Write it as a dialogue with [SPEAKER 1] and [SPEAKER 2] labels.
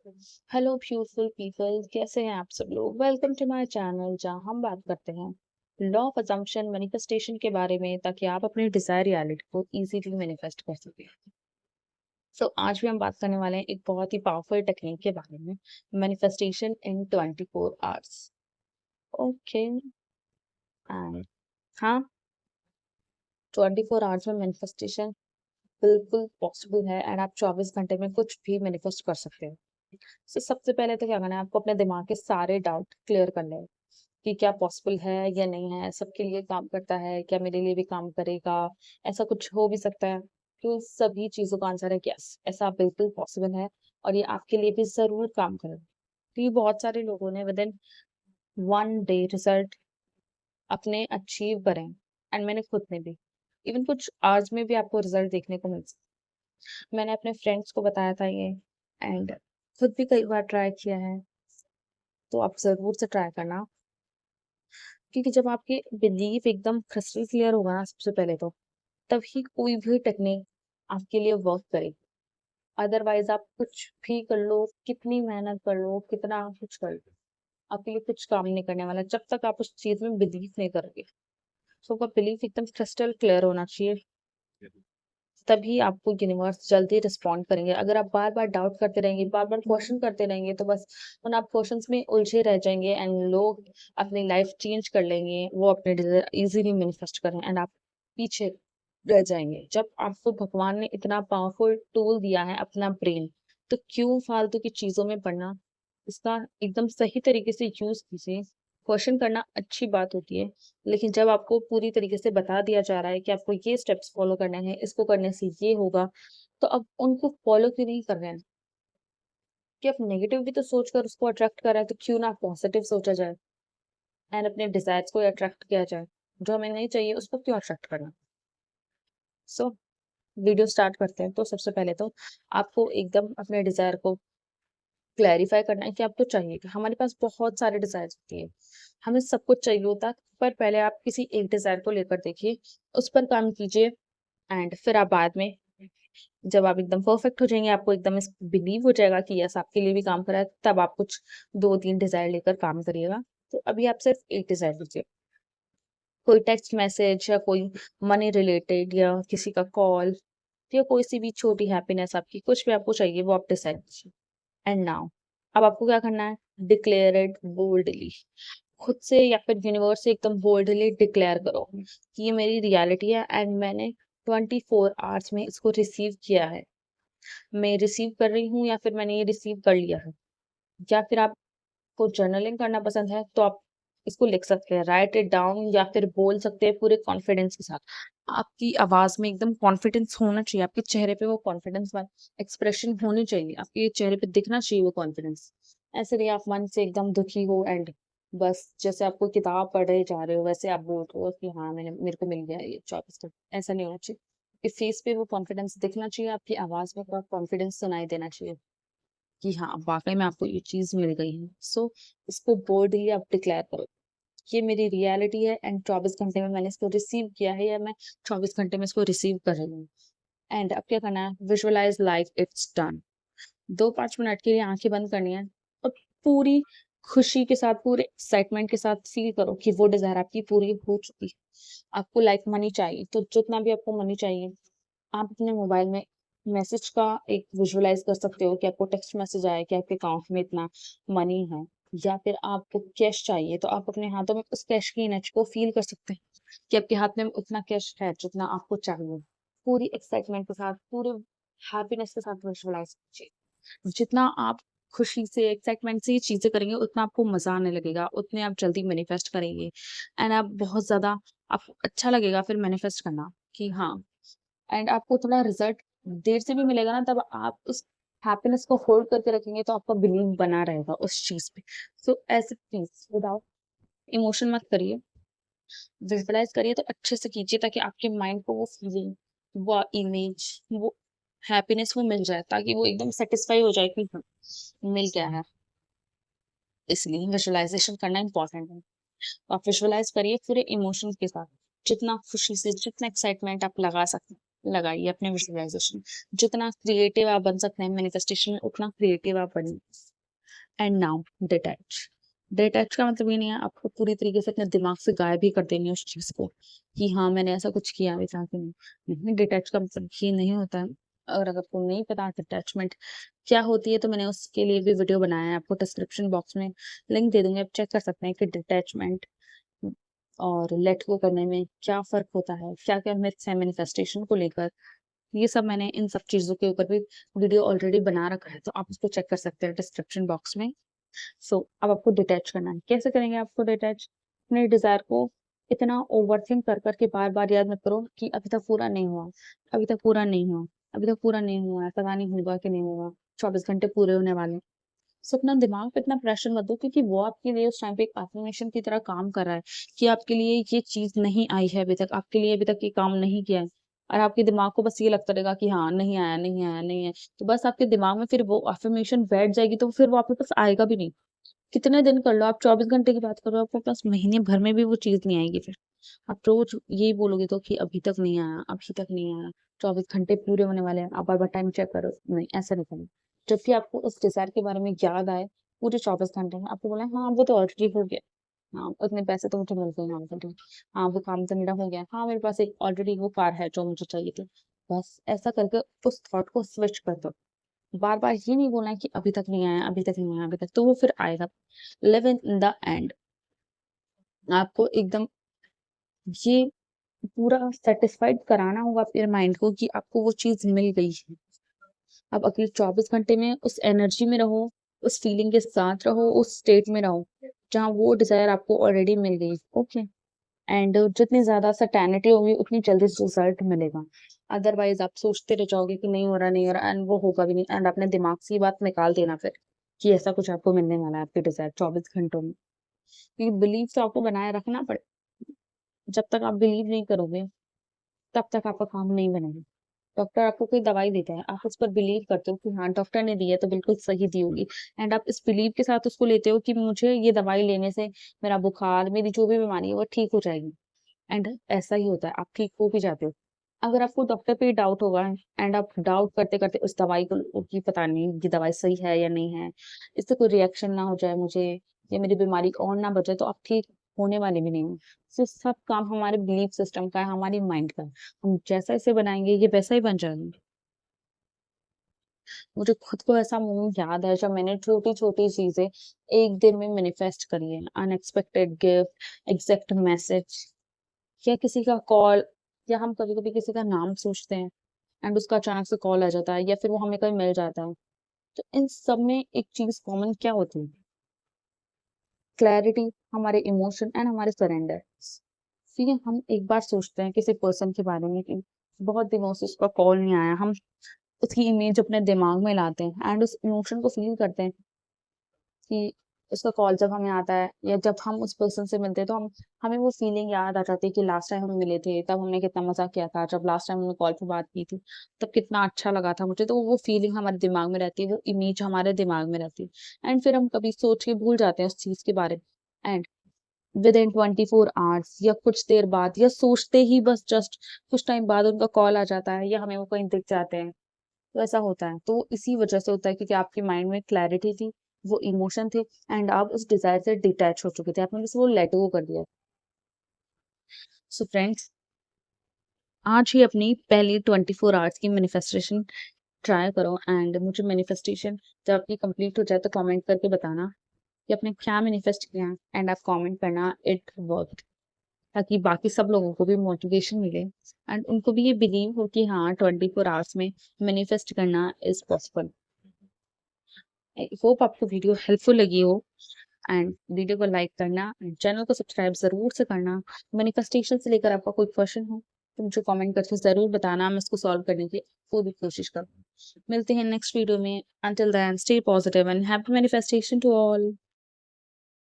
[SPEAKER 1] Hello beautiful people, कैसे हैं आप सब लोग। वेलकम टू माय चैनल जहां हम बात करते हैं लॉ ऑफ अजम्पशन मैनिफेस्टेशन के बारे में, ताकि आप अपनी डिजायर रियलिटी को इजीली मैनिफेस्ट कर सकें। आज भी हम बात करने वाले हैं एक बहुत ही पावरफुल टेक्निक के बारे में, manifestation in 24 hours. Okay. And हाँ, 24 आवर्स में मैनिफेस्टेशन बिल्कुल पॉसिबल है एंड आप 24 घंटे में कुछ भी मैनिफेस्ट कर सकते हैं। सबसे पहले तो क्या करना है, आपको अपने दिमाग के सारे डाउट क्लियर करने हैं कि क्या पॉसिबल है या नहीं है, सबके लिए काम करता है, क्या मेरे लिए भी काम करेगा, ऐसा कुछ हो भी सकता है। तो सभी चीज़ों का आंसर है यस, ऐसा बिल्कुल पॉसिबल है और ये आपके लिए भी ज़रूर काम करेगा। क्योंकि बहुत सारे लोगों ने विदिन 1 डे रिजल्ट अपने अचीव करे एंड मैंने खुद ने भी। इवन कुछ आवर्स में भी आपको रिजल्ट देखने को मिल सकता है। मैंने अपने फ्रेंड्स को बताया था ये एंड खुद भी कई बार ट्राई किया है, तो आप ज़रूर से ट्राई करना। क्योंकि जब आपके बिलीफ एकदम क्रिस्टल क्लियर होगा ना सबसे पहले तो, तभी कोई भी टेक्निक आपके लिए वर्क करेगी। अदरवाइज आप कुछ भी कर लो, कितनी मेहनत कर लो, कितना कुछ कर लो, आपके लिए कुछ काम नहीं करने वाला जब तक आप उस चीज में बिलीव नहीं करोगे। आपका बिलीफ एकदम क्रिस्टल क्लियर होना चाहिए, तभी आपको यूनिवर्स जल्दी रिस्पॉन्ड करेंगे। अगर आप बार बार डाउट करते रहेंगे, बार बार क्वेश्चन करते रहेंगे, तो बस उन आप क्वेश्चंस में उलझे रह जाएंगे एंड लोग अपनी लाइफ चेंज कर लेंगे, वो अपने डिजायर इजीली मैनिफेस्ट करें एंड आप पीछे रह जाएंगे। जब आपको भगवान ने इतना पावरफुल टूल दिया है अपना ब्रेन, तो क्यों फालतू की चीजों में पढ़ना। इसका एकदम सही तरीके से यूज कीजिए। क्वेश्चन करना अच्छी बात होती है, लेकिन जब आपको पूरी तरीके से बता दिया जा रहा है कि आपको ये स्टेप्स फॉलो करने हैं, इसको करने से ये होगा, तो अब उनको फॉलो क्यों नहीं कर रहे हैं। कि आप नेगेटिव भी तो सोचकर उसको अट्रैक्ट कर रहे हैं, तो क्यों ना पॉजिटिव सोचा जाए एंड अपने डिजायर्स को अट्रैक्ट किया जाए। जो हमें नहीं चाहिए उसको क्यों अट्रैक्ट करना। सो वीडियो स्टार्ट करते हैं। तो सबसे पहले तो आपको एकदम अपने डिजायर को क्लैरिफाई करना है कि आपको चाहिए क्या। हमारे पास बहुत सारे डिजायर्स होती है, हमें सब कुछ चाहिए होता है, पर पहले आप किसी एक डिजायर को लेकर देखिए, उस पर काम कीजिए एंड फिर आप बाद में, जब आप एकदम परफेक्ट हो जाएंगे, आपको एकदम इस बिलीव हो जाएगा कि यस आपके लिए भी काम कर रहा है, तब आप कुछ 2-3 डिजायर लेकर काम करिएगा। तो अभी आप सिर्फ एक डिजायर लीजिए, कोई टेक्स्ट मैसेज या कोई मनी रिलेटेड या किसी का कॉल या कोई सी भी छोटी हैप्पीनेस आपकी, कुछ भी आपको चाहिए वो आप डिसाइड कीजिए। एंड नाउ अब आपको क्या करना है, डिक्लेयर इट बोल्डली। खुद से या फिर यूनिवर्स से एकदम बोल्डली डिक्लेयर करो कि ये मेरी रियलिटी है एंड मैंने 24 आवर्स में इसको रिसीव किया है। मैं रिसीव कर रही हूँ या फिर मैंने ये रिसीव कर लिया है। या फिर आपको जर्नलिंग करना पसंद है तो आप इसको लिख सकते हैं, राइट इट डाउन, या फिर बोल सकते हैं पूरे कॉन्फिडेंस के साथ। आपकी आवाज में एकदम कॉन्फिडेंस होना चाहिए, आपके चेहरे पे वो कॉन्फिडेंस वाला एक्सप्रेशन होनी चाहिए, आपके चेहरे पे दिखना चाहिए वो कॉन्फिडेंस। ऐसे नहीं आप मन से एकदम दुखी हो एंड बस जैसे आप कोई किताब पढ़ रहे जा रहे हो वैसे आप बोल रहे हो कि हाँ मैंने मेरे को मिल गया ये 24 घंटे। ऐसा नहीं होना चाहिए। आपके फेस पे वो कॉन्फिडेंस दिखना चाहिए, आपकी आवाज में पूरा कॉन्फिडेंस सुनाई देना चाहिए कि हाँ वाकई में आपको ये चीज मिल गई है। इसको बोल्डली आप डिक्लेयर करो, ये मेरी रियलिटी है एंड 24 घंटे में मैंने इसको रिसीव किया है, या मैं 24 घंटे में इसको रिसीव कर रही हूँ। एंड अब क्या करना है, visualise like it's done. 2-5 minute के लिए आंखें बंद करनी है और पूरी खुशी के साथ, पूरे एक्साइटमेंट के साथ फील करो कि वो डिजायर आपकी पूरी हो चुकी है। आपको लाइक मनी चाहिए, तो जितना भी आपको मनी चाहिए, आप अपने मोबाइल में मैसेज का एक विजुअलाइज कर सकते हो कि आपको टेक्स्ट मैसेज आया कि आपके अकाउंट में इतना मनी है। या फिर आपको कैश चाहिए, तो आप अपने हाथों में उस कैश की इमेज को फील कर सकते हैं कि आपके हाथ में उतना कैश है जितना आपको चाहिए। पूरी एक्साइटमेंट के साथ, पूरे हैप्पीनेस के साथ विजुअलाइज कीजिए। जितना आप खुशी से, एक्साइटमेंट से ये चीजें करेंगे, उतना आपको मजा आने लगेगा, उतने आप जल्दी मैनिफेस्ट करेंगे एंड आप बहुत ज्यादा, आपको अच्छा लगेगा फिर मैनिफेस्ट करना कि हाँ। एंड आपको थोड़ा रिजल्ट देर से भी मिलेगा ना, तब आप उस हैप्पीनेस को होल्ड करके रखेंगे, तो आपका बिलीव बना रहेगा उस चीज पे। ऐसे प्लीज विदाउट इमोशन मत करिए, विजुअलाइज करिए तो अच्छे से कीजिए, ताकि आपके माइंड को वो फीलिंग, वो इमेज, वो हैप्पीनेस वो मिल जाए, ताकि वो एकदम सेटिस्फाई हो जाए कि हाँ मिल गया है। इसलिए विजुअलाइजेशन करना इंपॉर्टेंट है। तो आप विजुअलाइज करिए पूरे इमोशंस के साथ, जितना खुशी से, जितना एक्साइटमेंट आप लगा सकते हैं। लगाइए अपने विजुअलाइजेशन। जितना क्रिएटिव आप बन सकते हैं मैनिफेस्टेशन में, उतना क्रिएटिव आप बनिए। And now detach. डिटैच का मतलब ये नहीं है आपको पूरी तरीके से अपने दिमाग से गायब ही कर देनी है उस चीज़ को, कि हाँ, मैंने ऐसा कुछ किया भी था कि नहीं। डिटैच का मतलब ये नहीं होता है। और अगर आपको नहीं पता डिटैचमेंट क्या होती है, तो मैंने उसके लिए भी वीडियो बनाया है, आपको डिस्क्रिप्शन बॉक्स में लिंक दे दूँगी, आप चेक कर सकते हैं कि डिटैचमेंट और लेट गो करने में क्या फ़र्क होता है, क्या-क्या मिथ्स हैं मैनिफेस्टेशन को लेकर। ये सब मैंने इन सब चीज़ों के ऊपर भी वीडियो ऑलरेडी बना रखा है, तो आप उसको चेक कर सकते हैं डिस्क्रिप्शन बॉक्स में। अब आपको डिटैच करना है। कैसे करेंगे आपको डिटैच? अपने डिज़ायर को इतना ओवरथिंक कर के बार-बार याद मत करो कि अभी तक पूरा नहीं हुआ, अभी तक पूरा नहीं हुआ, अभी तक पूरा नहीं हुआ है, पता नहीं होगा कि नहीं होगा, 24 घंटे पूरे होने वाले हैं। अपना दिमाग पे इतना प्रेशर मत दो, क्योंकि वो आपके लिए उस टाइम पे एक अफ़र्मेशन की तरह काम कर रहा है कि आपके लिए ये चीज़ नहीं आई है अभी तक, आपके लिए अभी तक ये काम नहीं किया है। और आपके दिमाग को बस ये लगता रहेगा कि हाँ, नहीं आया, नहीं आया, नहीं है। तो बस आपके दिमाग में फिर वो अफ़र्मेशन बैठ जाएगी, तो फिर वो आपके पास आएगा भी नहीं। कितने दिन कर लो, आप 24 घंटे की बात करो, आपके पास महीने भर में भी वो चीज़ नहीं आएगी फिर। आप रोज़ यही बोलोगे तो कि अभी तक नहीं आया, अभी तक नहीं आया, 24 घंटे पूरे होने वाले हैं, आप बार-बार टाइम चेक करो। नहीं, ऐसा नहीं करना। जब भी आपको उस डिज़ायर के बारे में याद आए, पूरे 24 घंटे में आपको बोलना है, हाँ, वो तो ऑलरेडी हो गया। हाँ, उतने पैसे तो मुझे मिल गए ऑलरेडी। हाँ, वो काम तो मेरा हो गया। हाँ, मेरे पास एक ऑलरेडी वो कार है जो मुझे चाहिए थी। बस ऐसा करके उस थॉट को स्विच कर दो। बार-बार ये नहीं बोलना है कि अभी तक नहीं आया, अभी तक नहीं आया, अभी तक, तो वो फिर आएगा। Live in the end. आपको एकदम ये पूरा सैटिस्फाइड कराना होगा अपने माइंड को कि आपको वो चीज़ मिल गई है। आप अगले 24 घंटे में उस एनर्जी में रहो, उस फीलिंग के साथ रहो, उस स्टेट में रहो, जहाँ वो डिज़ायर आपको ऑलरेडी मिल गई, ओके? एंड जितनी ज़्यादा सर्टेनिटी होगी, उतनी जल्दी रिज़ल्ट मिलेगा। अदरवाइज़ आप सोचते रह जाओगे कि नहीं हो रहा एंड वो होगा भी नहीं, एंड अपने दिमाग से ये बात निकाल देना फिर, कि ऐसा कुछ आपको मिलने वाला है आपके डिज़ायर 24 घंटों में। क्योंकि बिलीव तो आपको बनाए रखना पड़े। जब तक आप बिलीव नहीं करोगे, तब तक आपका काम नहीं बनेगा। डॉक्टर आपको कोई दवाई देता है, आप उस पर बिलीव करते हो कि हाँ, डॉक्टर ने दी है तो बिल्कुल सही दी होगी, एंड आप इस बिलीव के साथ उसको लेते हो कि मुझे ये दवाई लेने से मेरा बुखार, मेरी जो भी बीमारी है वो ठीक हो जाएगी, एंड ऐसा ही होता है, आप ठीक हो भी जाते हो। अगर आपको डॉक्टर पे ही डाउट होगा एंड आप डाउट करते-करते उस दवाई को कि पता नहीं ये दवाई सही है या नहीं है, इससे कोई रिएक्शन ना हो जाए मुझे, या मेरी बीमारी और ना बढ़ जाए, तो आप ठीक होने वाले भी नहीं हो। तो सब काम हमारे बिलीफ सिस्टम का है, हमारी माइंड का है। हम जैसा इसे बनाएँगे ये वैसा ही बन जाएगा। मुझे खुद को ऐसा मोमेंट याद है जब मैंने छोटी-छोटी चीज़ें एक दिन में मैनिफेस्ट करी हैं। अनएक्सपेक्टेड गिफ्ट, एग्ज़ैक्ट मैसेज, या किसी का कॉल, या हम कभी-कभी किसी का नाम सोचते हैं एंड उसका अचानक से कॉल आ जाता है, या फिर वो हमें कहीं मिल जाता है। तो इन सब में एक चीज़ कॉमन क्या होती है? क्लैरिटी, हमारे इमोशन एंड हमारे सरेंडर। ठीक है, हम एक बार सोचते हैं किसी पर्सन के बारे में कि बहुत दिनों से उसका कॉल नहीं आया, हम उसकी इमेज अपने दिमाग में लाते हैं एंड उस इमोशन को फ़ील करते हैं कि उसका कॉल जब हमें आता है, या जब हम उस पर्सन से मिलते हैं, तो हम हमें वो फीलिंग याद आ जाती है कि लास्ट टाइम हम मिले थे, तब हमने कितना मज़ा किया था, जब लास्ट टाइम हमने कॉल पे बात की थी, तब कितना अच्छा लगा था मुझे। तो वो फीलिंग हमारे दिमाग में रहती है, वो इमेज हमारे दिमाग में रहती है, एंड फिर हम कभी सोच के भूल जाते हैं उस चीज़ के बारे में, एंड विदिन 24 आवर्स या कुछ देर बाद, या सोचते ही बस जस्ट कुछ टाइम बाद उनका कॉल आ जाता है, या हमें वो कहीं दिख जाते हैं। तो ऐसा होता है। तो इसी वज़ह से होता है, क्योंकि आपके माइंड में क्लैरिटी थी, वो इमोशन थे, एंड आप उस डिज़ायर से डिटैच हो चुके थे। आपने बस वो लेट गो कर दिया। सो फ्रेंड्स, आज ही अपनी पहली 24 आवर्स की मैनिफेस्टेशन ट्राई करो, एंड मुझे मैनिफेस्टेशन जब आपकी कंप्लीट हो जाए तो कमेंट करके बताना कि आपने क्या मैनिफेस्ट किया है, एंड आप कमेंट करना इट वर्क्ड, ताकि बाकी सब लोगों को भी मोटिवेशन मिले एंड उनको भी ये बिलीव हो कि हाँ, 24 आवर्स में मैनिफेस्ट करना इज़ पॉसिबल। आई होप आपको वीडियो हेल्पफुल लगी हो, एंड वीडियो को लाइक करना, चैनल को सब्सक्राइब ज़रूर से करना। मैनिफेस्टेशन से लेकर आपका कोई क्वेश्चन हो तो मुझे कमेंट करके ज़रूर बताना, मैं उसको सॉल्व करने की पूरी कोशिश करूँ। मिलते हैं नेक्स्ट वीडियो में। Until then stay positive and happy manifestation to all.